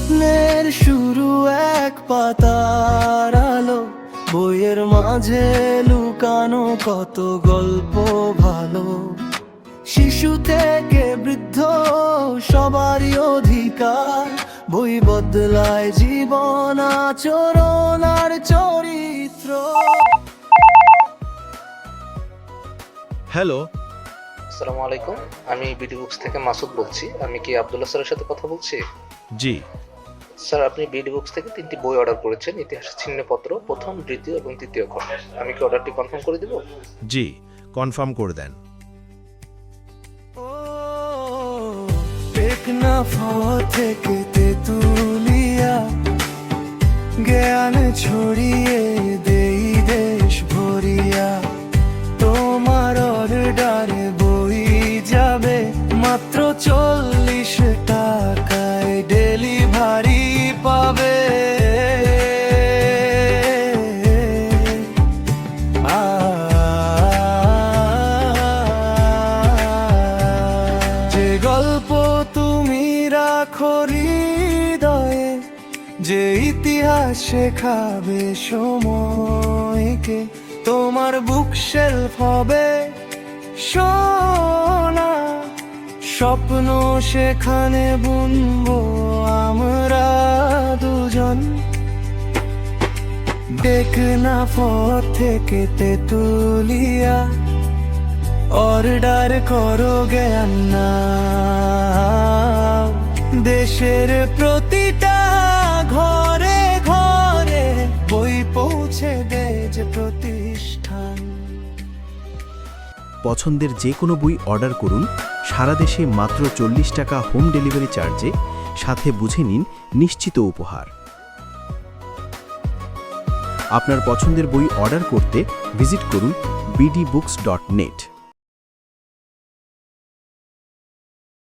স্বপ্নের শুরু এক পাতার আলো, বইয়ের মাঝে লুকানো কত গল্প ভালো। শিশু থেকে বৃদ্ধ সবারই অধিকার, বই বদলায় জীবন, আচরণ আর চরিত্র। হ্যালো, আসসালামু আলাইকুম, আমি বিডি বুকস থেকে মাসুদ বলছি। আমি কি আব্দুল্লাহ স্যারের সাথে কথা বলছি? জি। স্যার, আপনি বিডি বুকস থেকে 3টি বই অর্ডার করেছেন, ইতিহাসের ছিন্নপত্র, প্রথম, দ্বিতীয় এবং তৃতীয় খণ্ড। আমি কি অর্ডারটি কনফার্ম করে দিব? জি, কনফার্ম করে দেন। টেকনাফ থেকে তেতুলিয়া, জ্ঞান ছড়িয়ে দেই দেশ ভরিয়া। তোমার অর্ডারে বই যাবে মাত্র 40 টাকায়, ডেলিভারি পাবে। যে গল্প তুমি রাখো হৃদয়ে, যে ইতিহাস শেখাবে সময়কে, তোমার বুকশেলফ হবে সোনা। স্বপ্ন সেখানে বুনবো আমরা দুজন। টেকনাফ থেকে তেতুলিয়া, অর্ডার করো জ্ঞান নাও। দেশের প্রতিটা ঘরে ঘরে বই পৌঁছে দেয় যে প্রতিষ্ঠান। পছন্দের যে কোনো বই অর্ডার করুন সারা দেশে মাত্র 40 টাকা হোম ডেলিভারি চার্জে, সাথে বুঝে নিন নিশ্চিত উপহার। আপনার পছন্দের বই অর্ডার করতে ভিজিট করুন bdbooks.net।